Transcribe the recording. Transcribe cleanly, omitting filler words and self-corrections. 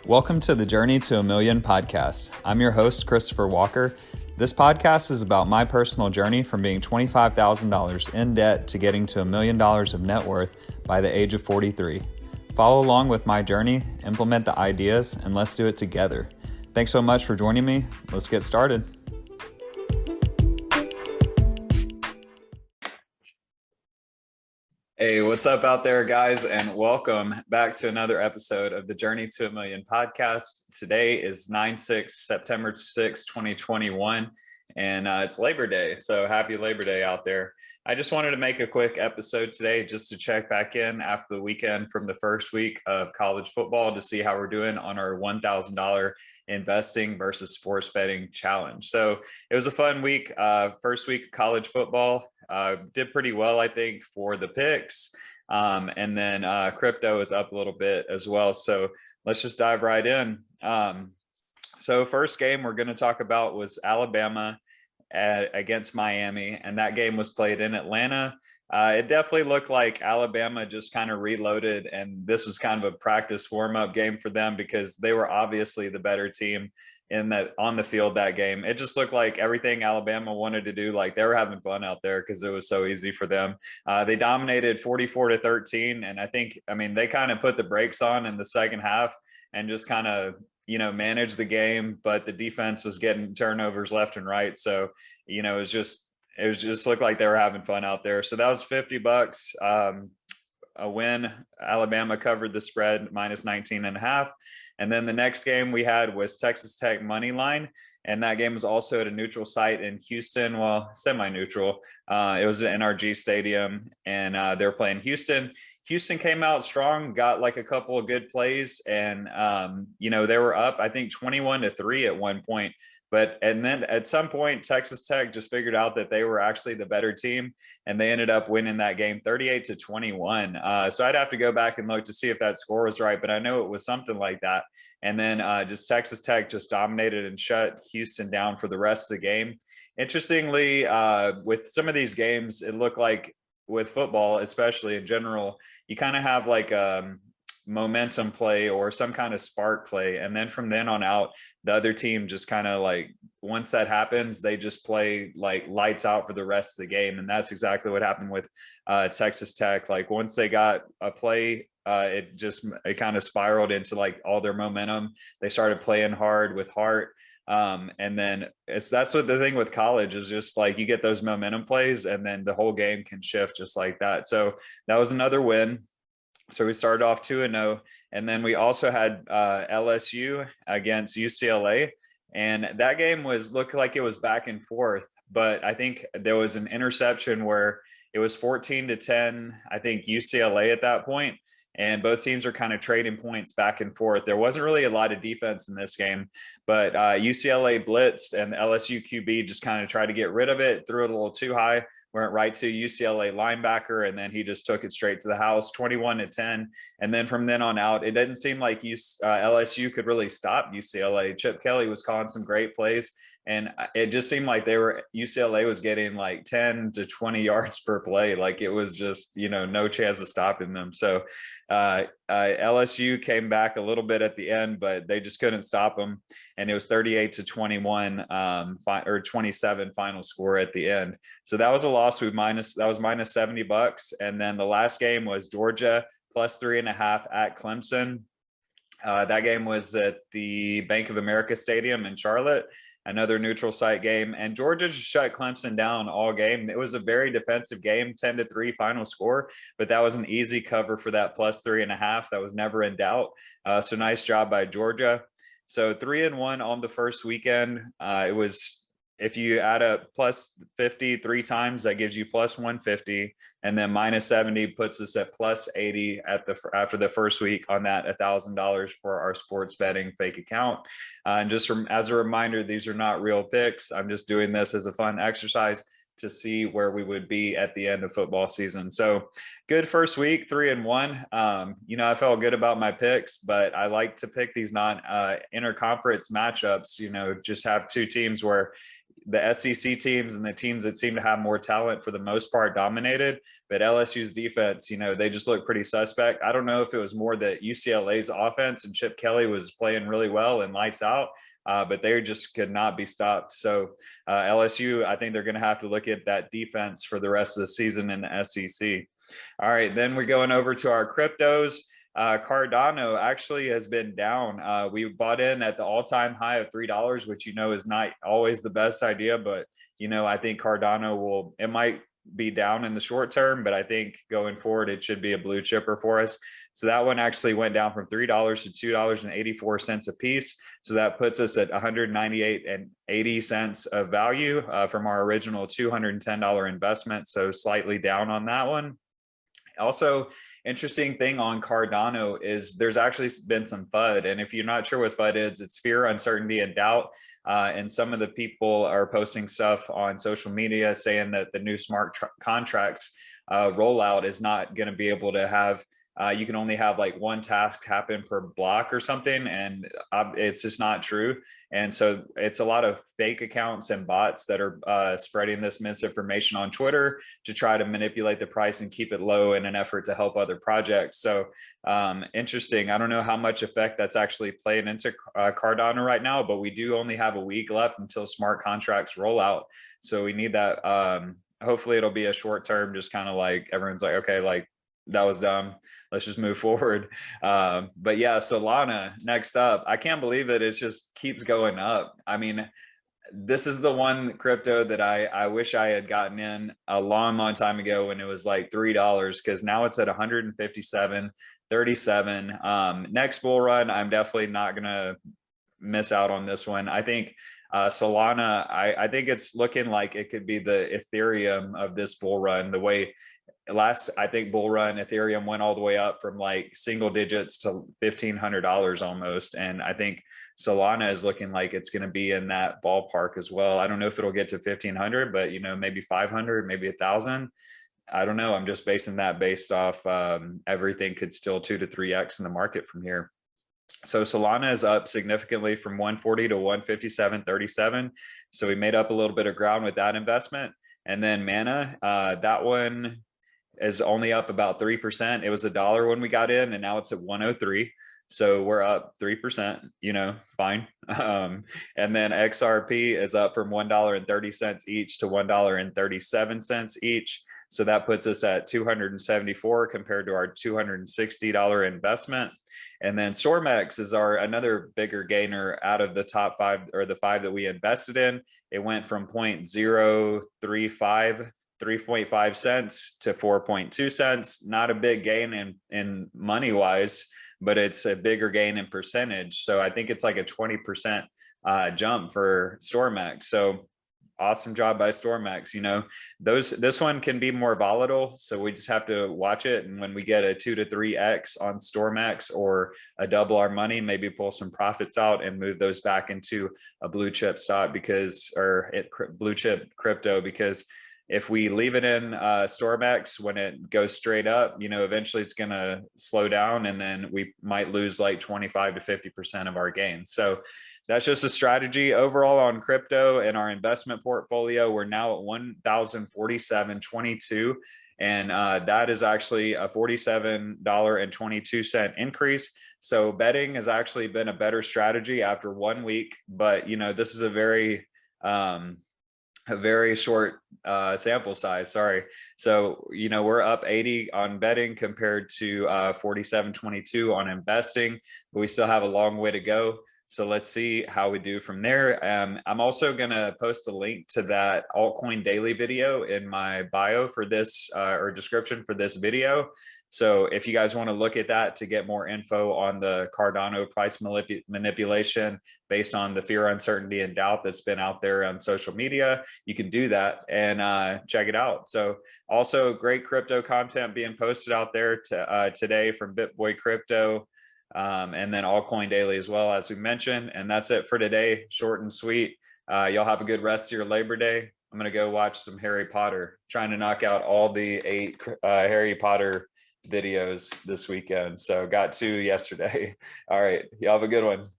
Welcome to the Journey to a Million podcast. I'm your host, Christopher Walker. This podcast is about my personal journey from being $25,000 in debt to getting to $1 million of net worth by the age of 43. Follow along with my journey, implement the ideas, and let's do it together. Thanks so much for joining me. Let's get started. Hey, what's up out there, guys, and welcome back to another episode of the Journey to a Million podcast. Today is September 6, 2021, and it's Labor Day, so happy Labor Day out there. I just wanted to make a quick episode today just to check back in after the weekend from the first week of college football to see how we're doing on our $1,000 investing versus sports betting challenge. So it was a fun week. First week of college football. Did pretty well, I think, for the picks. And then crypto is up a little bit as well. So let's just dive right in. So first game we're going to talk about was Alabama against Miami. And that game was played in Atlanta. It definitely looked like Alabama just kind of reloaded. And this was kind of a practice warm-up game for them because they were obviously the better team on the field that game. It just looked like everything Alabama wanted to do, like they were having fun out there because it was so easy for them. They dominated 44-13. And I mean, they kind of put the brakes on in the second half and just kind of, managed the game, but the defense was getting turnovers left and right. So, it was just looked like they were having fun out there. So that was $50. A win. Alabama covered the spread minus 19.5. And then the next game we had was Texas Tech money line. And that game was also at a neutral site in Houston. Well, semi-neutral. It was at NRG Stadium and they're playing Houston. Houston came out strong, got like a couple of good plays. And, they were up, I think 21-3 at one point. And then at some point, Texas Tech just figured out that they were actually the better team, and they ended up winning that game 38-21. So I'd have to go back and look to see if that score was right, but I know it was something like that. And then just Texas Tech just dominated and shut Houston down for the rest of the game. Interestingly, with some of these games, it looked like with football, especially in general, you kind of have like momentum play or some kind of spark play, and then from then on out the other team just kind of like, once that happens, they just play like lights out for the rest of the game. And that's exactly what happened with Texas Tech. Like once they got a play, it kind of spiraled into like all their momentum. They started playing hard with heart. And then that's what the thing with college is, just like you get those momentum plays and then the whole game can shift just like that. So that was another win. So we started off 2-0, and then we also had LSU against UCLA, and that game looked like it was back and forth, but I think there was an interception where it was 14-10, I think UCLA at that point, and both teams are kind of trading points back and forth. There wasn't really a lot of defense in this game, but UCLA blitzed, and the LSU QB just kind of tried to get rid of it, threw it a little too high, went right to UCLA linebacker, and then he just took it straight to the house, 21-10. And then from then on out, it didn't seem like LSU could really stop UCLA. Chip Kelly was calling some great plays, and it just seemed like UCLA was getting like 10 to 20 yards per play. Like it was just, no chance of stopping them. So LSU came back a little bit at the end, but they just couldn't stop them. And it was 38-21 or 27 final score at the end. So that was a loss. That was minus $70. And then the last game was Georgia plus 3.5 at Clemson. That game was at the Bank of America Stadium in Charlotte. Another neutral site game, and Georgia just shut Clemson down all game. It was a very defensive game, 10-3 final score, but that was an easy cover for that plus 3.5. That was never in doubt. So nice job by Georgia. So 3-1 on the first weekend. It was, if you add up plus 50 3 times, that gives you plus 150, and then minus 70 puts us at plus 80 after the first week on that $1,000 for our sports betting fake account. And just as a reminder, these are not real picks. I'm just doing this as a fun exercise to see where we would be at the end of football season. So good first week, 3-1. I felt good about my picks, but I like to pick these non interconference matchups, just have two teams where the SEC teams and the teams that seem to have more talent for the most part dominated, but LSU's defense, you know, they just look pretty suspect. I don't know if it was more that UCLA's offense and Chip Kelly was playing really well and lights out, but they just could not be stopped. So LSU, I think they're going to have to look at that defense for the rest of the season in the SEC. All right, then we're going over to our cryptos. Cardano actually has been down. We bought in at the all-time high of $3, which, you know, is not always the best idea, but, you know, I think Cardano it might be down in the short term, but I think going forward, it should be a blue chipper for us. So that one actually went down from $3 to $2.84 a piece. So that puts us at $198.80 of value from our original $210 investment. So slightly down on that one. Also, interesting thing on Cardano is there's actually been some FUD. And if you're not sure what FUD is, it's fear, uncertainty, and doubt. And some of the people are posting stuff on social media saying that the new smart contracts rollout is not going to be able to have, you can only have like one task happen per block or something. And it's just not true. And so it's a lot of fake accounts and bots that are spreading this misinformation on Twitter to try to manipulate the price and keep it low in an effort to help other projects. So interesting. I don't know how much effect that's actually playing into Cardano right now, but we do only have a week left until smart contracts roll out. So we need that. Hopefully it'll be a short term, just kind of like everyone's like, okay, like that was dumb. Let's just move forward. But yeah, Solana next up. I can't believe it. It just keeps going up. I mean, this is the one crypto that I wish I had gotten in a long time ago when it was like $3, because now it's at 157.37. Next bull run, I'm definitely not gonna miss out on this one. I think Solana, I think it's looking like it could be the Ethereum of this bull run. The way last, I think, bull run, Ethereum went all the way up from like single digits to $1,500 almost. And I think Solana is looking like it's going to be in that ballpark as well. I don't know if it'll get to 1,500, but, you know, maybe 500, maybe 1,000. I don't know. I'm just basing that based off everything could still 2 to 3x in the market from here. So Solana is up significantly from 140 to 157.37. So we made up a little bit of ground with that investment. And then Mana, that one is only up about 3%. It was $1 when we got in, and now it's at 103. So we're up 3%, you know, fine. And then XRP is up from $1.30 each to $1.37 each. So that puts us at 274 compared to our $260 investment. And then Stormex is another bigger gainer out of the top 5, or the 5 that we invested in. It went from 3.5 cents to 4.2 cents. Not a big gain in money wise, but it's a bigger gain in percentage. So I think it's like a 20% jump for Stormex. So awesome job by Stormex. You know, this one can be more volatile, so we just have to watch it. And when we get a 2 to 3x on Stormex, or a double our money, maybe pull some profits out and move those back into a blue chip stock, blue chip crypto, because if we leave it in Stormex, when it goes straight up, you know, eventually it's going to slow down, and then we might lose like 25 to 50% of our gains. So that's just a strategy overall on crypto and our investment portfolio. We're now at 1,047.22, and that is actually a $47.22 increase. So betting has actually been a better strategy after 1 week, but you know, this is a very short sample size. Sorry. So, you know, we're up 80 on betting compared to 47.22 on investing, but we still have a long way to go. So let's see how we do from there. I'm also going to post a link to that AltCoin Daily video in my bio for this or description for this video. So if you guys want to look at that to get more info on the Cardano price manipulation based on the fear, uncertainty, and doubt that's been out there on social media, you can do that and check it out. So also great crypto content being posted out there today from BitBoy Crypto. And then AltCoin Daily as well, as we mentioned. And that's it for today. Short and sweet. Y'all have a good rest of your Labor Day. I'm going to go watch some Harry Potter, trying to knock out all the 8 Harry Potter videos this weekend. So got 2 yesterday. All right. Y'all have a good one.